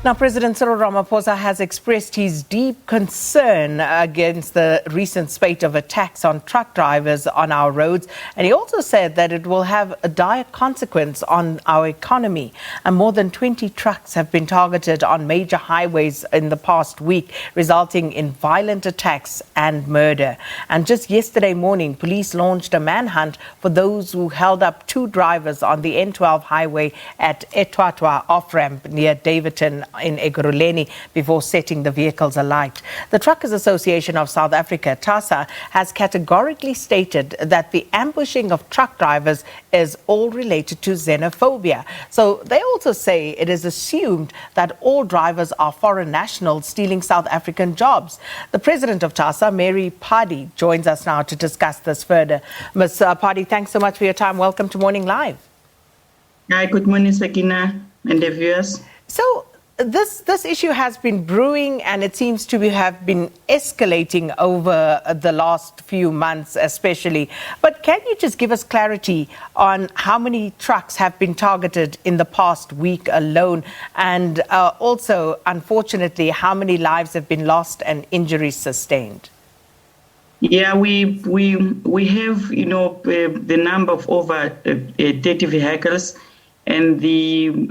Now, President Cyril Ramaphosa has expressed his deep concern against the recent spate of attacks on truck drivers on our roads. And he also said that it will have a dire consequence on our economy. And more than 20 trucks have been targeted on major highways in the past week, resulting in violent attacks and murder. And just yesterday morning, police launched a manhunt for those who held up two drivers on the N12 Highway at Etwatwa-offramp near Daveyton in Ekurhuleni before setting the vehicles alight. The Truckers Association of South Africa, TASA, has categorically stated that the ambushing of truck drivers is all related to xenophobia. So they also say it is assumed that all drivers are foreign nationals stealing South African jobs. The president of TASA, Mary Phadi, joins us now to discuss this further. Ms. Phadi, thanks so much for your time. Welcome to Morning Live. Hi, good morning, Sakina and the viewers. So this issue has been brewing, and it seems to have been escalating over the last few months especially. But can you just give us clarity on how many trucks have been targeted in the past week alone, and also, unfortunately, how many lives have been lost and injuries sustained? Yeah, we have, the number of over 30 vehicles. And we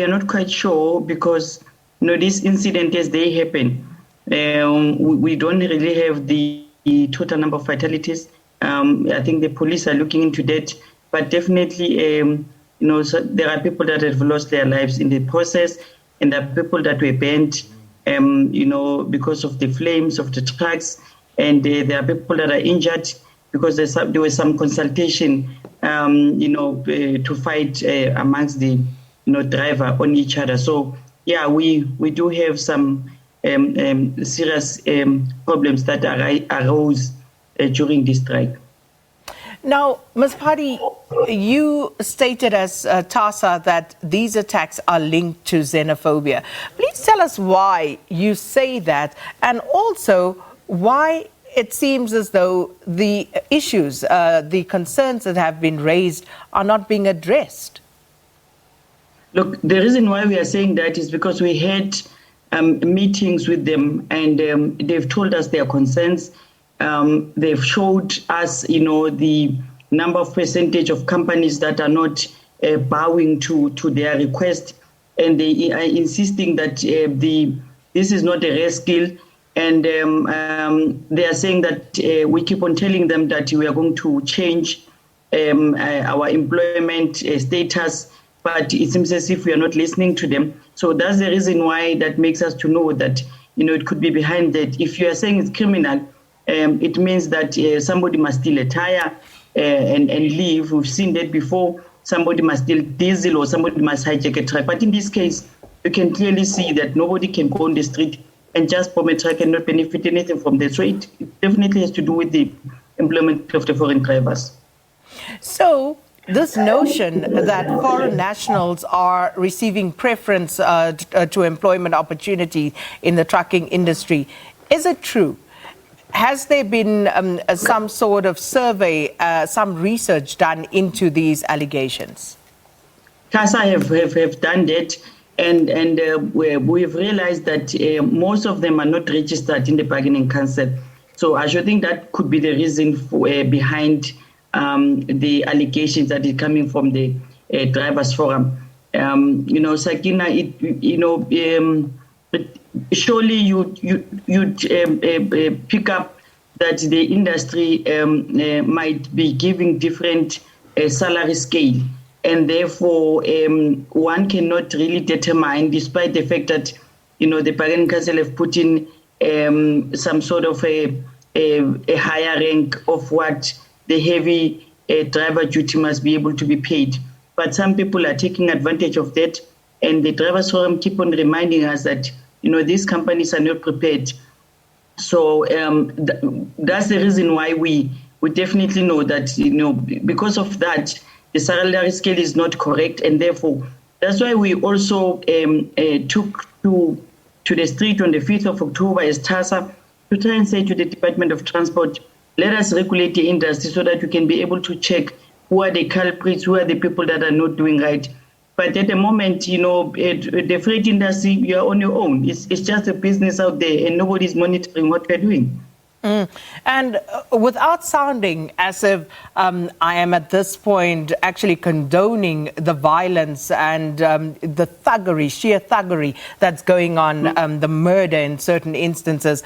are not quite sure because, this incident as they happen, we don't really have the total number of fatalities. I think the police are looking into that, but definitely, so there are people that have lost their lives in the process, and there are people that were burnt, because of the flames of the trucks, and there are people that are injured because there was some consultation, to fight amongst the, driver on each other. So, yeah, we do have some serious problems that arose during this strike. Now, Ms. Phadi, you stated as TASA that these attacks are linked to xenophobia. Please tell us why you say that, and also why it seems as though the issues, the concerns that have been raised are not being addressed. Look, the reason why we are saying that is because we had meetings with them, and they've told us their concerns. They've showed us, the number of percentage of companies that are not bowing to their request, and they are insisting that this is not a rare skill. And they are saying that we keep on telling them that we are going to change our employment status, but it seems as if we are not listening to them. So that's the reason why that makes us to know that, it could be behind that. If you are saying it's criminal, it means that somebody must steal a tire and leave. We've seen that before. Somebody must steal diesel or somebody must hijack a truck. But in this case, you can clearly see that nobody can go on the street and just bomb a truck and not benefit anything from that. So it definitely has to do with the employment of the foreign drivers. So this notion that foreign nationals are receiving preference to employment opportunity in the trucking industry, is it true? Has there been some sort of survey, some research done into these allegations? TASA have done that. And we've realized that most of them are not registered in the bargaining council. So I should think that could be the reason behind the allegations that is coming from the drivers forum. Sakina, surely you'd pick up that the industry might be giving different salary scale. And therefore, one cannot really determine, despite the fact that, the bargaining council have put in some sort of a higher rank of what the heavy driver duty must be able to be paid. But some people are taking advantage of that. And the drivers forum keep on reminding us that, these companies are not prepared. So that's the reason why we definitely know that, because of that, the salary scale is not correct, and therefore that's why we also took to the street on the 5th of October as TASA to try and say to the Department of Transport, let us regulate the industry so that we can be able to check who are the culprits, who are the people that are not doing right. But at the moment, the freight industry, you're on your own. It's just a business out there, and nobody's monitoring what we're doing. And without sounding as if I am at this point actually condoning the violence and the thuggery, sheer thuggery that's going on, the murder in certain instances,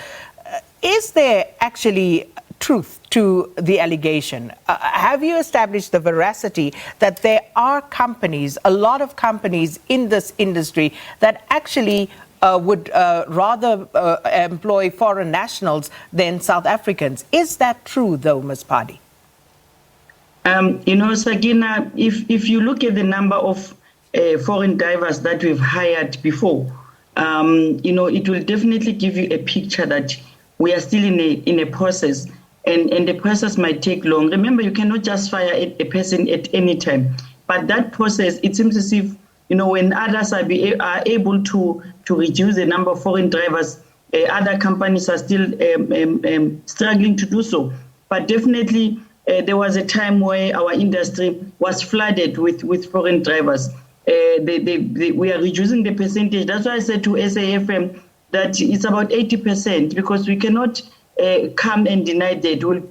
is there actually truth to the allegation? Have you established the veracity that there are companies, a lot of companies in this industry that actually would rather employ foreign nationals than South Africans? Is that true, though, Ms. Phadi? Sakina, if you look at the number of foreign drivers that we've hired before, it will definitely give you a picture that we are still in a process, and the process might take long. Remember, you cannot just fire a person at any time. But that process, it seems as if, when others are able to reduce the number of foreign drivers, other companies are still struggling to do so. But definitely, there was a time where our industry was flooded with foreign drivers. We are reducing the percentage. That's why I said to SAFM that it's about 80%, because we cannot come and deny that. We'll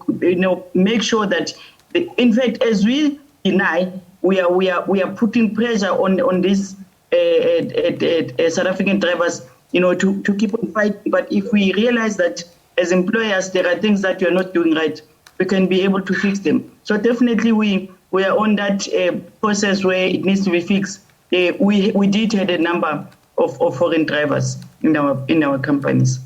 make sure that, in fact, as we deny, we are putting pressure on these South African drivers, to keep on fighting. But if we realize that as employers there are things that we are not doing right, we can be able to fix them. So definitely we are on that process where it needs to be fixed. We did have a number of foreign drivers in our companies.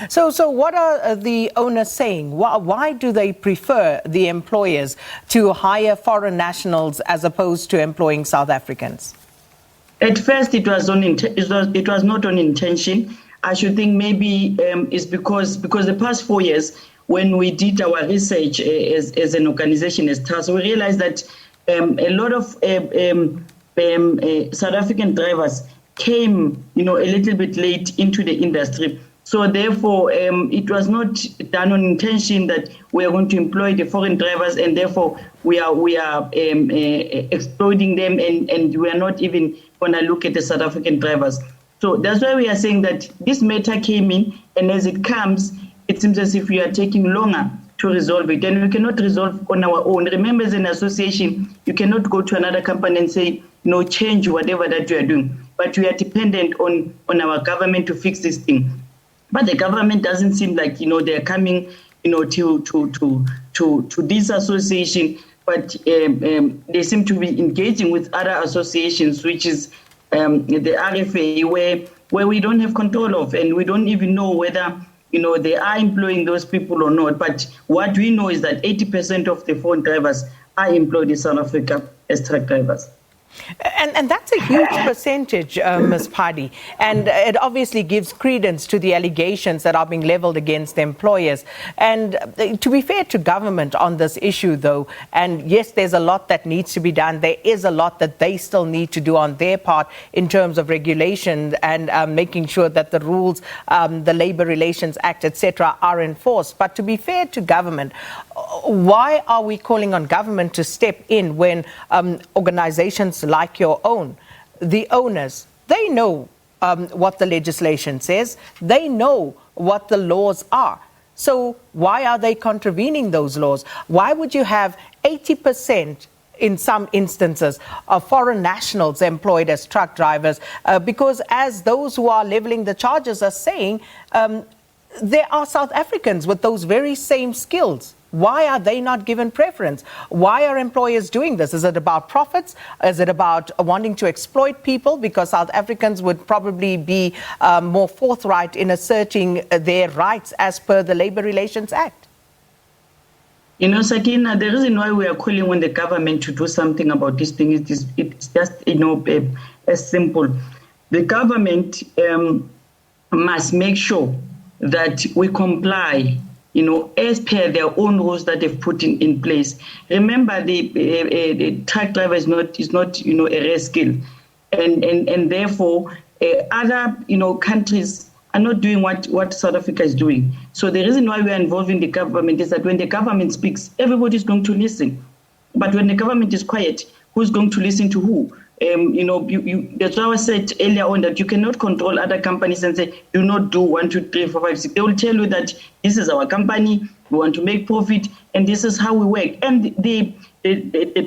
So what are the owners saying? Why do they prefer, the employers, to hire foreign nationals as opposed to employing South Africans? At first, it was not on intention. I should think maybe it's because the past 4 years, when we did our research as an organization, as TASA, we realized that a lot of South African drivers came, a little bit late into the industry. So therefore, it was not done on intention that we are going to employ the foreign drivers, and therefore we are exploiting them, and we are not even going to look at the South African drivers. So that's why we are saying that this matter came in, and as it comes, it seems as if we are taking longer to resolve it, and we cannot resolve on our own. Remember, as an association, you cannot go to another company and say, change whatever that you are doing. But we are dependent on our government to fix this thing. But the government doesn't seem like, they're coming, to this association, but they seem to be engaging with other associations, which is the RFA, where we don't have control of, and we don't even know whether, they are employing those people or not. But what we know is that 80% of the foreign drivers are employed in South Africa as truck drivers. And that's a huge percentage, Ms. Phadi, and it obviously gives credence to the allegations that are being leveled against employers. And to be fair to government on this issue, though, and yes, there's a lot that needs to be done. There is a lot that they still need to do on their part in terms of regulation and making sure that the rules, the Labour Relations Act, etc., are enforced. But to be fair to government, why are we calling on government to step in when organizations like your own, the owners, they know what the legislation says, they know what the laws are. So why are they contravening those laws? Why would you have 80% in some instances of foreign nationals employed as truck drivers? Because as those who are leveling the charges are saying, there are South Africans with those very same skills. Why are they not given preference? Why are employers doing this? Is it about profits? Is it about wanting to exploit people? Because South Africans would probably be more forthright in asserting their rights as per the Labour Relations Act. Sakina, the reason why we are calling on the government to do something about this thing is it's just, as simple. The government must make sure that we comply, as per their own rules that they've put in place. Remember, the truck driver is not a rare skill, and therefore other countries are not doing what South Africa is doing. So the reason why we are involving the government is that when the government speaks, everybody is going to listen. But when the government is quiet, who's going to listen to who? That's why I said earlier on that you cannot control other companies and say, do not do 1, 2, 3, 4, 5, 6. They will tell you that this is our company, we want to make profit, and this is how we work. And the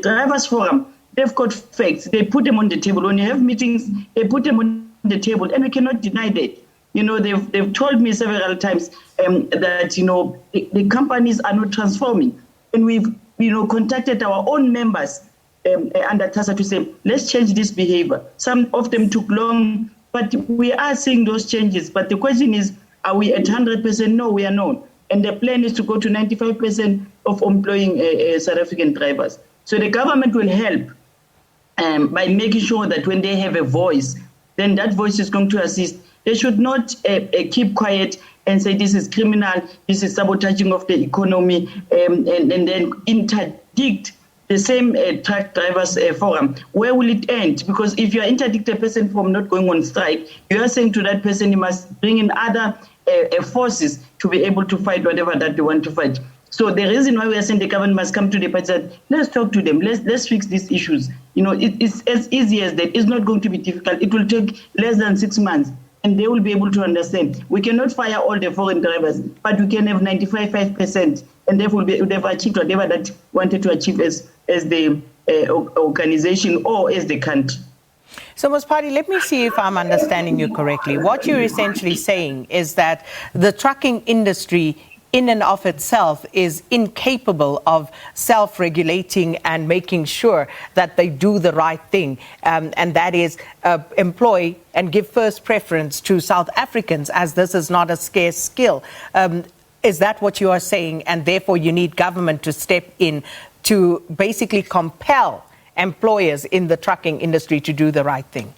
drivers forum, they've got facts. They put them on the table. When you have meetings, they put them on the table, and we cannot deny that. They've told me several times that, the companies are not transforming. And we've, contacted our own members under TASA to say, let's change this behavior. Some of them took long, but we are seeing those changes. But the question is, are we at 100%? No, we are not. And the plan is to go to 95% of employing South African drivers. So the government will help by making sure that when they have a voice, then that voice is going to assist. They should not keep quiet and say this is criminal, this is sabotaging of the economy, and then interdict the same truck drivers forum. Where will it end? Because if you are interdicting a person from not going on strike, you are saying to that person you must bring in other forces to be able to fight whatever that they want to fight. So the reason why we are saying the government must come to the party is that let's talk to them, let's fix these issues. It's as easy as that. It's not going to be difficult. It will take less than 6 months, and they will be able to understand. We cannot fire all the foreign drivers, but we can have 95%, and they've achieved whatever that wanted to achieve as the organization or as the country. So, Ms. Phadi, let me see if I'm understanding you correctly. What you're essentially saying is that the trucking industry in and of itself is incapable of self-regulating and making sure that they do the right thing, and that is employ and give first preference to South Africans, as this is not a scarce skill. Is that what you are saying? And therefore you need government to step in to basically compel employers in the trucking industry to do the right thing?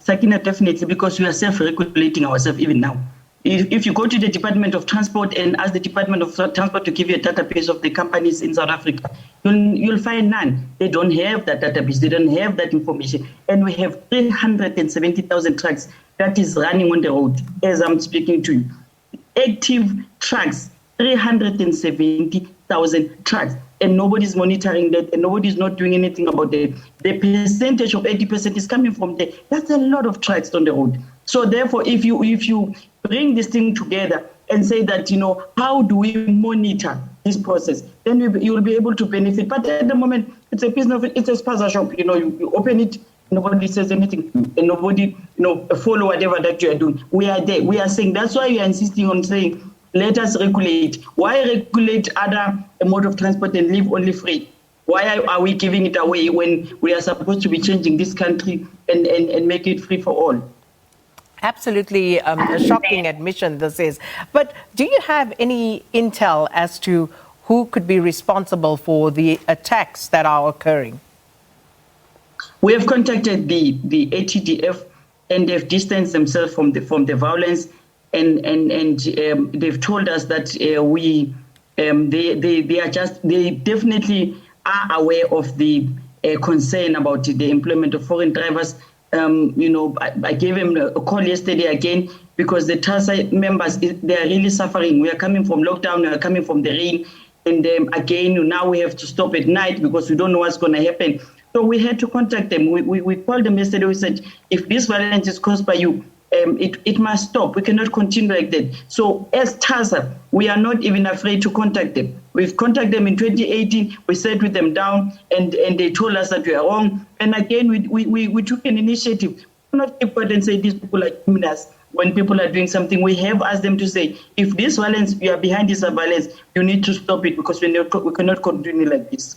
Sakina, definitely, because we are self-regulating ourselves even now. If you go to the Department of Transport and ask the Department of Transport to give you a database of the companies in South Africa, you'll find none. They don't have that database. They don't have that information. And we have 370,000 trucks that is running on the road as I'm speaking to you. Active trucks, 370,000 trucks. And nobody's monitoring that, and nobody's not doing anything about it. The percentage of 80% is coming from there. That's a lot of trucks on the road. So therefore, if you bring this thing together and say that, how do we monitor this process, then you will be able to benefit. But at the moment, it's a business, it's a spaza shop. You open it, nobody says anything, and nobody, follow whatever that you are doing. We are there. We are saying, that's why we are insisting on saying, let us regulate. Why regulate other mode of transport and leave only free? Why are we giving it away when we are supposed to be changing this country and make it free for all? Absolutely a shocking admission this is. But do you have any intel as to who could be responsible for the attacks that are occurring? We have contacted the ATDF, and they've distanced themselves from the violence. And they've told us that they definitely are aware of the concern about the employment of foreign drivers. I gave them a call yesterday again because the TASA members, they are really suffering. We are coming from lockdown, we are coming from the rain, and again now we have to stop at night because we don't know what's going to happen. So we had to contact them. We called them yesterday. We said, if this violence is caused by you, it must stop. We cannot continue like that. So as TASA, we are not even afraid to contact them. We've contacted them in 2018. We sat with them down, and they told us that we are wrong. And again, we took an initiative. We not keep quiet and say these people are criminals when people are doing something. We have asked them to say, if this violence, you are behind this violence, you need to stop it because we cannot continue like this.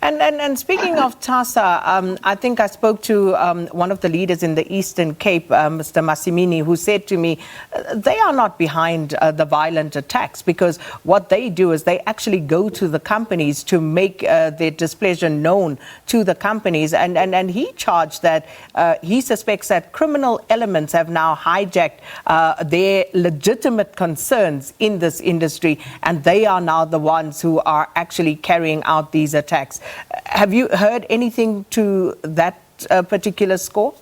And speaking of TASA, I think I spoke to one of the leaders in the Eastern Cape, Mr. Masimini, who said to me, they are not behind the violent attacks, because what they do is they actually go to the companies to make their displeasure known to the companies. And he charged that he suspects that criminal elements have now hijacked their legitimate concerns in this industry, and they are now the ones who are actually carrying out these attacks. Have you heard anything to that particular score?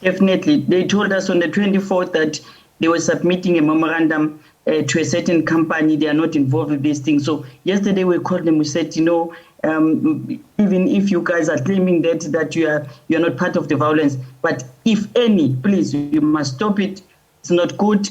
Definitely. They told us on the 24th that they were submitting a memorandum to a certain company, they are not involved with these things. So yesterday we called them, we said, even if you guys are claiming that you're not part of the violence, but if any, please, you must stop it. It's not good.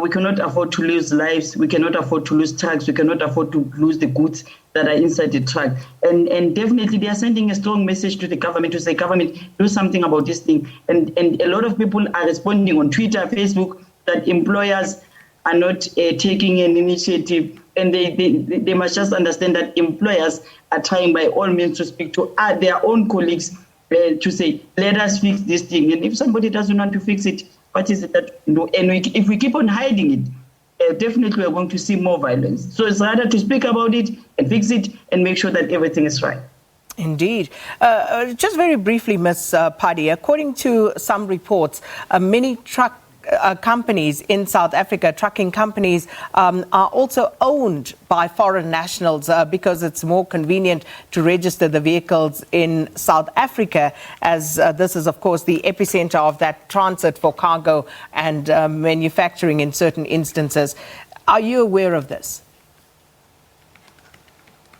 We cannot afford to lose lives. We cannot afford to lose trucks. We cannot afford to lose the goods that are inside the truck. And definitely they are sending a strong message to the government to say, government, do something about this thing. And a lot of people are responding on Twitter, Facebook, that employers are not taking an initiative. And they must just understand that employers are trying by all means to speak to their own colleagues to say, let us fix this thing. And if somebody doesn't want to fix it, what is it that we do? And if we keep on hiding it, definitely we're going to see more violence. So it's rather to speak about it and fix it and make sure that everything is right. Indeed. Just very briefly, Ms. Phadi, according to some reports, many truck companies in South Africa, trucking companies, are also owned by foreign nationals because it's more convenient to register the vehicles in South Africa, as this is, of course, the epicenter of that transit for cargo and manufacturing in certain instances. Are you aware of this?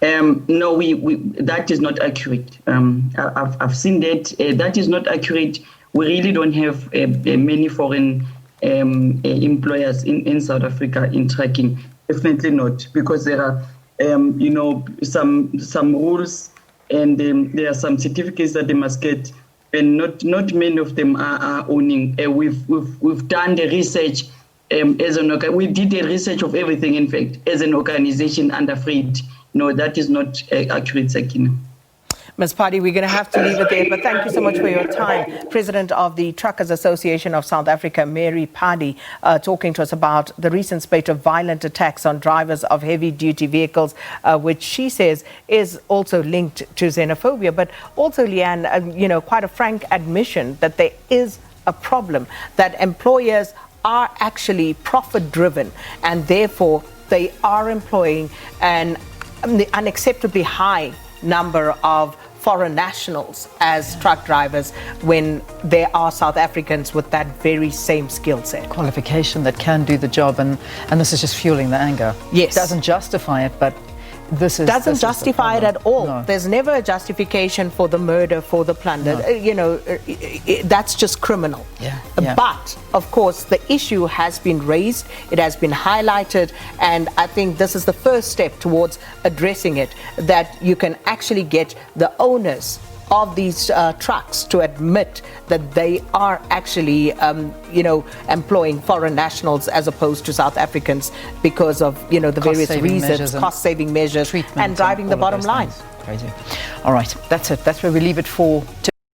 No, that is not accurate. I've seen that. That is not accurate. We really don't have many foreign employers in South Africa in trucking. Definitely not, because there are, some rules and there are some certificates that they must get, and not many of them are owning. We've done the research we did a research of everything. In fact, as an organization under Freight, no, that is not accurate, Sakina. Ms. Phadi, we're going to have to leave it there, but thank you so much for your time. President of the Truckers Association of South Africa, Mary Phadi, talking to us about the recent spate of violent attacks on drivers of heavy-duty vehicles, which she says is also linked to xenophobia. But also, Leanne, quite a frank admission that there is a problem, that employers are actually profit-driven, and therefore they are employing an unacceptably high number of foreign nationals as truck drivers when there are South Africans with that very same skill set. Qualification that can do the job, and this is just fueling the anger. Yes. It doesn't justify it, but this doesn't justify it at all. No. There's never a justification for the murder, for the plunder. No. That's just criminal. Yeah. But, of course, the issue has been raised, it has been highlighted, and I think this is the first step towards addressing it, that you can actually get the owners of these trucks to admit that they are actually, employing foreign nationals as opposed to South Africans because of, the various reasons, cost-saving measures, and driving the bottom line. Crazy. All right, that's it. That's where we leave it for today.